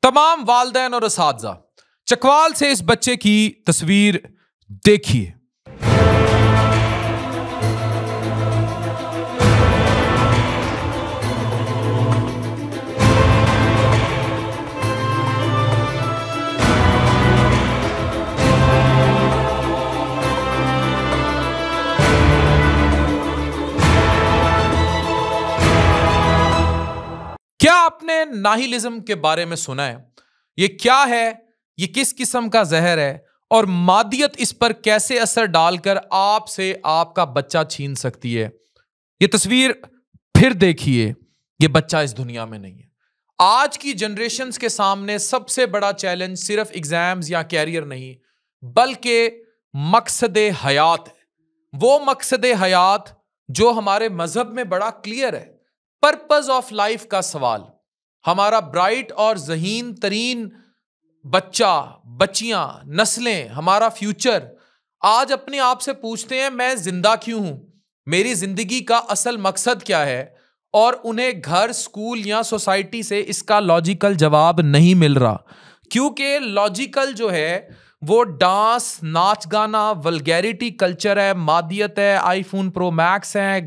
तमाम वालिदैन और असातिज़ा, चकवाल से इस बच्चे की तस्वीर देखिए। क्या आपने नाहिलिज्म के बारे में सुना है? ये क्या है? ये किस किस्म का जहर है? और मादियत इस पर कैसे असर डालकर आपसे आपका बच्चा छीन सकती है? ये तस्वीर फिर देखिए। ये बच्चा इस दुनिया में नहीं है। आज की जनरेशन्स के सामने सबसे बड़ा चैलेंज सिर्फ एग्जाम्स या कैरियर नहीं, बल्कि मकसद हयात है। वो मकसद हयात जो हमारे मजहब में बड़ा क्लियर है। पर्पस ऑफ लाइफ का सवाल। हमारा ब्राइट और ज़हीन तरीन बच्चा, बच्चियां, नस्लें, हमारा फ्यूचर आज अपने आप से पूछते हैं, मैं जिंदा क्यों हूं? मेरी जिंदगी का असल मकसद क्या है? और उन्हें घर, स्कूल या सोसाइटी से इसका लॉजिकल जवाब नहीं मिल रहा, क्योंकि लॉजिकल जो है वो डांस, नाच गाना, वल्गैरिटी कल्चर है, मादियत है, आईफोन प्रो मैक्स है,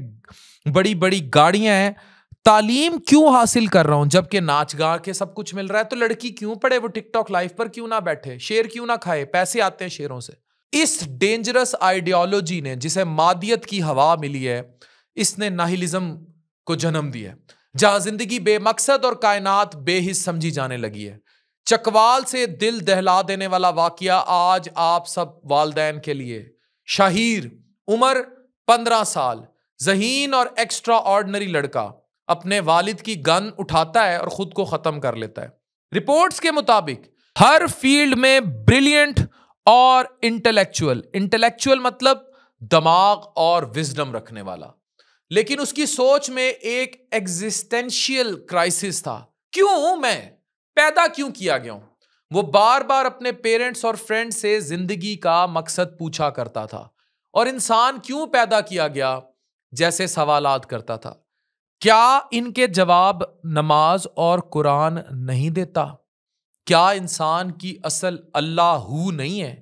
बड़ी बड़ी गाड़ियां हैं। तालीम क्यों हासिल कर रहा हूं जबकि नाच गा के सब कुछ मिल रहा है? तो लड़की क्यों पढ़े? वो टिकटॉक लाइव पर क्यों ना बैठे? शेर क्यों ना खाए? पैसे आते हैं शेरों से। इस डेंजरस आइडियोलॉजी ने, जिसे मादियत की हवा मिली है, इसने नाहिलिज्म को जन्म दिया, जहां जिंदगी बेमकसद और कायनात बेहिस समझी जाने लगी है। चकवाल से दिल दहला देने वाला वाकया आज आप सब वालिदैन के लिए। शाहीर, उम्र 15 साल, ज़हीन और एक्स्ट्रा ऑर्डिनरी लड़का अपने वालिद की गन उठाता है और खुद को खत्म कर लेता है। रिपोर्ट्स के मुताबिक हर फील्ड में ब्रिलियंट और इंटेलेक्चुअल मतलब दिमाग और विजडम रखने वाला, लेकिन उसकी सोच में एक एग्जिस्टेंशियल क्राइसिस था। क्यों मैं पैदा क्यों किया गया हूं? वो बार बार अपने पेरेंट्स और फ्रेंड्स से जिंदगी का मकसद पूछा करता था, और इंसान क्यों पैदा किया गया जैसे सवालात करता था। क्या इनके जवाब नमाज और कुरान नहीं देता? क्या इंसान की असल अल्लाहू नहीं है?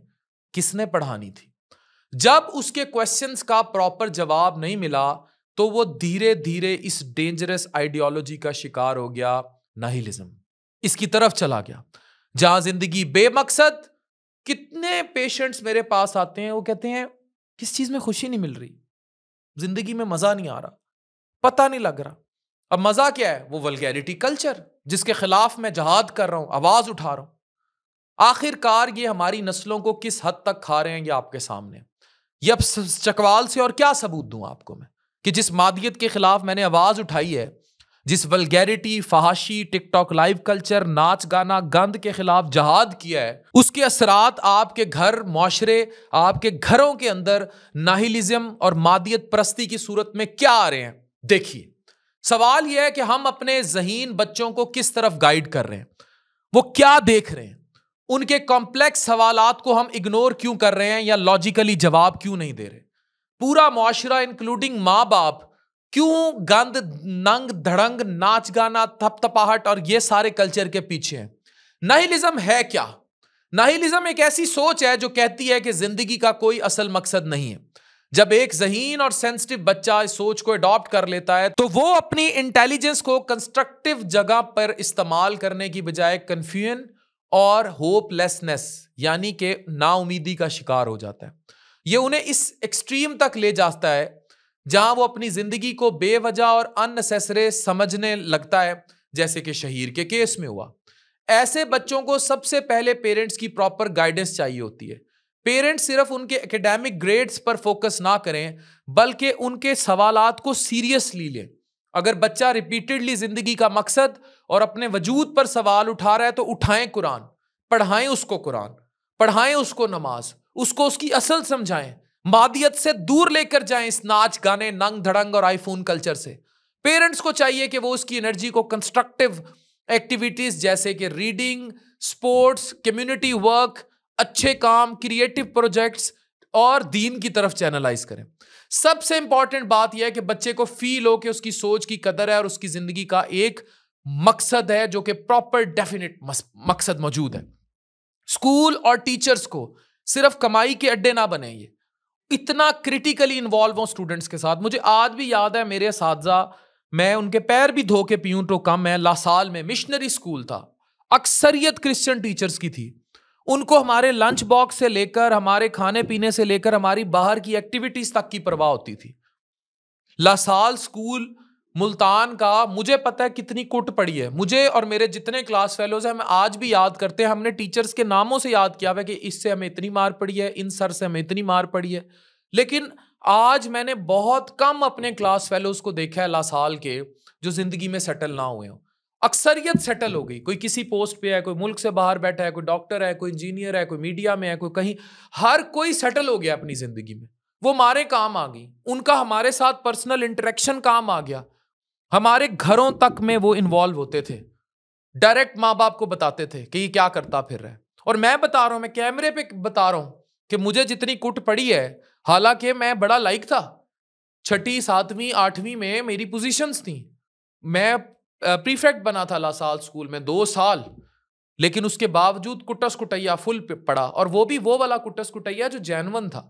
किसने पढ़ानी थी? जब उसके क्वेश्चंस का प्रॉपर जवाब नहीं मिला तो वो धीरे धीरे इस डेंजरस आइडियोलॉजी का शिकार हो गया, नाहिलिज्म। इसकी तरफ चला गया जहां जिंदगी बेमकसद। कितने पेशेंट्स मेरे पास आते हैं, वो कहते हैं किस चीज में खुशी नहीं मिल रही, जिंदगी में मजा नहीं आ रहा, पता नहीं लग रहा। अब मजा क्या है? वो वल्गैरिटी कल्चर जिसके खिलाफ मैं जहाद कर रहा हूं, आवाज उठा रहा हूं। आखिरकार ये हमारी नस्लों को किस हद तक खा रहे हैं, ये आपके सामने। ये अब चकवाल से और क्या सबूत दूं आपको मैं कि जिस मादियत के खिलाफ मैंने आवाज उठाई है, जिस वल्गैरिटी, फहाशी, टिकटॉक लाइव कल्चर, नाच गाना, गंद के खिलाफ जहाद किया है, उसके असरात आपके घर, मुआशरे, आपके घरों के अंदर नाहिलिज्म और मादियत परस्ती की सूरत में क्या आ रहे हैं। देखिए, सवाल यह है कि हम अपने ज़हीन बच्चों को किस तरफ गाइड कर रहे हैं, वो क्या देख रहे हैं, उनके कॉम्प्लेक्स सवालात को हम इग्नोर क्यों कर रहे हैं या लॉजिकली जवाब क्यों नहीं दे रहे। पूरा मुआशरा इंक्लूडिंग माँ बाप क्यों गंद, नंग धड़ंग, नाच गाना, थपथपाहट और ये सारे कल्चर के पीछे हैं। नाहिलिज्म है क्या? नाहिलिज्म एक ऐसी सोच है जो कहती है कि जिंदगी का कोई असल मकसद नहीं है। जब एक ज़हीन और सेंसिटिव बच्चा इस सोच को अडॉप्ट कर लेता है तो वो अपनी इंटेलिजेंस को कंस्ट्रक्टिव जगह पर इस्तेमाल करने की बजाय कंफ्यूजन और होपलेसनेस यानी कि नाउमीदी का शिकार हो जाता है। ये उन्हें इस एक्सट्रीम तक ले जाता है जहां वो अपनी जिंदगी को बेवजह और अननेसेसरी समझने लगता है, जैसे कि शहीर के केस में हुआ। ऐसे बच्चों को सबसे पहले पेरेंट्स की प्रॉपर गाइडेंस चाहिए होती है। पेरेंट्स सिर्फ उनके एकेडमिक ग्रेड्स पर फोकस ना करें, बल्कि उनके सवालात को सीरियसली लें। अगर बच्चा रिपीटेडली जिंदगी का मकसद और अपने वजूद पर सवाल उठा रहा है तो उठाएं कुरान, पढ़ाएं उसको कुरान, पढ़ाएं उसको नमाज, उसको उसकी असल समझाएं, मादियत से दूर लेकर जाएं इस नाच गाने, नंग धड़ंग और आईफोन कल्चर से। पेरेंट्स को चाहिए कि वो उसकी एनर्जी को कंस्ट्रक्टिव एक्टिविटीज जैसे कि रीडिंग, स्पोर्ट्स, कम्युनिटी वर्क, अच्छे काम, क्रिएटिव प्रोजेक्ट्स और दीन की तरफ चैनलाइज करें। सबसे इंपॉर्टेंट बात यह है कि बच्चे को फील हो कि उसकी सोच की कदर है और उसकी जिंदगी का एक मकसद है, जो कि प्रॉपर डेफिनेट मकसद मौजूद है। स्कूल और टीचर्स को सिर्फ कमाई के अड्डे ना बने, ये इतना क्रिटिकली इन्वॉल्व हो स्टूडेंट्स के साथ। मुझे आज भी याद है, मेरे साथी, मैं उनके पैर भी धो के पीऊं तो कम है, लासाल में मिशनरी स्कूल था, अक्सरियत क्रिश्चियन टीचर्स की थी। उनको हमारे लंच बॉक्स से लेकर, हमारे खाने पीने से लेकर, हमारी बाहर की एक्टिविटीज तक की परवाह होती थी। लासाल स्कूल मुल्तान का, मुझे पता है कितनी कुट पड़ी है। मुझे और मेरे जितने क्लास फेलोज हैं, हम आज भी याद करते हैं। हमने टीचर्स के नामों से याद किया हुआ कि इससे हमें इतनी मार पड़ी है, इन सर से हमें इतनी मार पड़ी है। लेकिन आज मैंने बहुत कम अपने क्लास फेलोज को देखा है लासाल के, जो जिंदगी में सेटल ना हुए हो। अक्सरियत सेटल हो गई, कोई किसी पोस्ट पे है, कोई मुल्क से बाहर बैठा है, कोई डॉक्टर है, कोई इंजीनियर है, कोई मीडिया में है, कोई कहीं, हर कोई सेटल हो गया अपनी जिंदगी में। वो हमारे काम आ गई, उनका हमारे साथ पर्सनल इंटरेक्शन काम आ गया, हमारे घरों तक में वो इन्वॉल्व होते थे। डायरेक्ट माँ बाप को बताते थे कि ये क्या करता फिर रहा है। और मैं बता रहा हूं, मैं कैमरे पे बता रहा हूं कि मुझे जितनी कुट पड़ी है, हालांकि मैं बड़ा लाइक था, 6वीं 7वीं 8वीं में मेरी पोजीशंस थी। मैं प्रीफेक्ट बना था लासाल स्कूल में 2 साल, लेकिन उसके बावजूद कुटस कुटैया फुल पड़ा। और वो भी वो वाला कुटस कुटैया जो जेन्युइन था।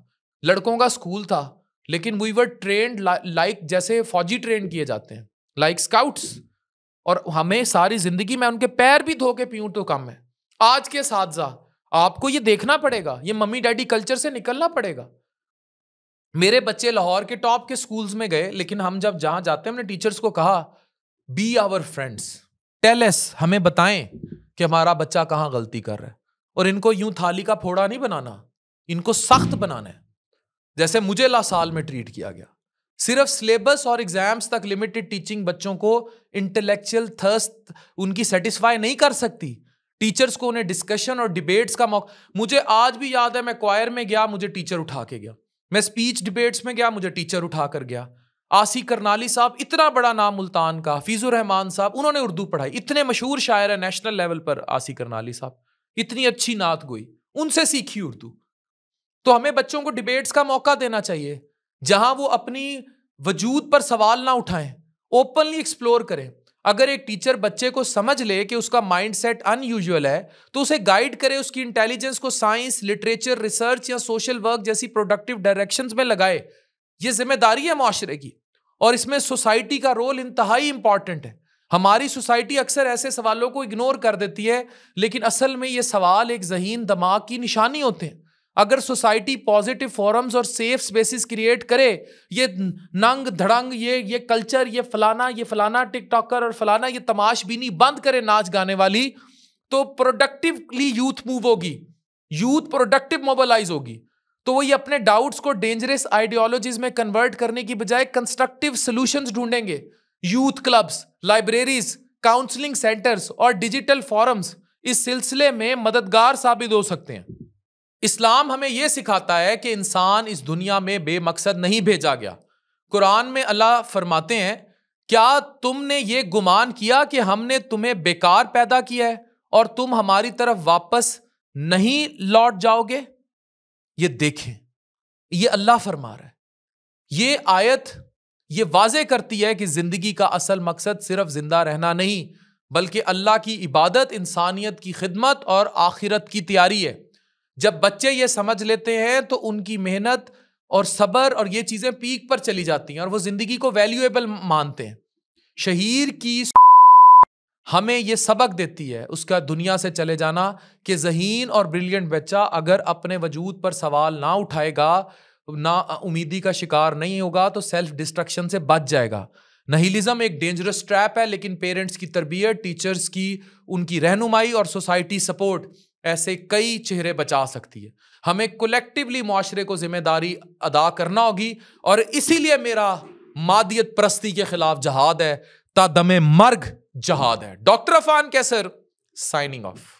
लड़कों का स्कूल था, लेकिन वी वर ट्रेंड लाइक जैसे फौजी ट्रेन किए जाते हैं, लाइक स्काउट्स। और हमें सारी जिंदगी में उनके पैर भी धो के पीऊं तो कम है। आज के साथी, आपको ये देखना पड़ेगा, ये मम्मी डैडी कल्चर से निकलना पड़ेगा। मेरे बच्चे लाहौर के टॉप के स्कूल्स में गए, लेकिन हम जब जहां जाते हैं, हमने टीचर्स को कहा, be our friends, tell us, हमें बताएं कि हमारा बच्चा कहां गलती कर रहा है। और इनको यूं थाली का फोड़ा नहीं बनाना, इनको सख्त बनाना है, जैसे मुझे लासाल में ट्रीट किया गया। सिर्फ सिलेबस और एग्जाम्स तक लिमिटेड टीचिंग बच्चों को इंटेलेक्चुअल थर्स्ट उनकी सेटिस्फाई नहीं कर सकती। टीचर्स को उन्हें डिस्कशन और डिबेट्स का मौका, मुझे आज भी याद है, मैं क्वायर में गया, मुझे टीचर उठा के गया। मैं स्पीच डिबेट्स में गया, मुझे टीचर उठा कर गया। आसी करनाली साहब, इतना बड़ा नाम मुल्तान का, हफीजुर रहमान साहब, उन्होंने उर्दू पढ़ाई, इतने मशहूर शायर है नेशनल लेवल पर। आसी करनाली साहब इतनी अच्छी नात गोई, उनसे सीखी उर्दू। तो हमें बच्चों को डिबेट्स का मौका देना चाहिए, जहां वो अपनी वजूद पर सवाल ना उठाएं, ओपनली एक्सप्लोर करें। अगर एक टीचर बच्चे को समझ ले कि उसका माइंडसेट अनयूजुअल है, तो उसे गाइड करे, उसकी इंटेलिजेंस को साइंस, लिटरेचर, रिसर्च या सोशल वर्क जैसी प्रोडक्टिव डायरेक्शंस में लगाए। यह जिम्मेदारी है माशरे की, और इसमें सोसाइटी का रोल इंतहाई इंपॉर्टेंट है। हमारी सोसाइटी अक्सर ऐसे सवालों को इग्नोर कर देती है, लेकिन असल में ये सवाल एक ज़हीन दिमाग की निशानी होते हैं। अगर सोसाइटी पॉजिटिव फोरम्स और सेफ स्पेसिस क्रिएट करे, ये नंग धड़ंग, ये कल्चर, ये फलाना टिकटॉकर और फलाना ये तमाशबीनी बंद करे, नाच गाने वाली, तो प्रोडक्टिवली यूथ मूव होगी, यूथ प्रोडक्टिव मोबिलाइज होगी। तो वो ये अपने डाउट्स को डेंजरस आइडियोलॉजीज में कन्वर्ट करने की बजाय कंस्ट्रक्टिव सॉल्यूशंस ढूंढेंगे। Youth clubs, libraries, counselling centres और डिजिटल फोरम्स इस सिलसिले में मददगार साबित हो सकते हैं। इस्लाम हमें यह सिखाता है कि इंसान इस दुनिया में बेमकसद नहीं भेजा गया। कुरान में अल्लाह फरमाते हैं, क्या तुमने ये गुमान किया कि हमने तुम्हें बेकार पैदा किया है और तुम हमारी तरफ वापस नहीं लौट जाओगे? ये देखें, ये अल्लाह फरमा रहा है। ये आयत ये वाजे करती है कि जिंदगी का असल मकसद सिर्फ जिंदा रहना नहीं, बल्कि अल्लाह की इबादत, इंसानियत की खिदमत और आखिरत की तैयारी है। जब बच्चे ये समझ लेते हैं तो उनकी मेहनत और सब्र और ये चीजें पीक पर चली जाती हैं और वो जिंदगी को वैल्यूएबल मानते हैं। शहीर की हमें ये सबक देती है उसका दुनिया से चले जाना, कि ज़हीन और ब्रिलियंट बच्चा अगर अपने वजूद पर सवाल ना उठाएगा, ना उम्मीदी का शिकार नहीं होगा, तो सेल्फ डिस्ट्रक्शन से बच जाएगा। नहिलिज्म एक डेंजरस ट्रैप है, लेकिन पेरेंट्स की तरबियत, टीचर्स की उनकी रहनुमाई और सोसाइटी सपोर्ट ऐसे कई चेहरे बचा सकती है। हमें कलेक्टिवली मुआशरे को जिम्मेदारी अदा करना होगी, और इसीलिए मेरा मादियत परस्ती के खिलाफ जहाद है, ता दमे मर्ग जहाद है। डॉक्टर अफान कैसर साइनिंग ऑफ।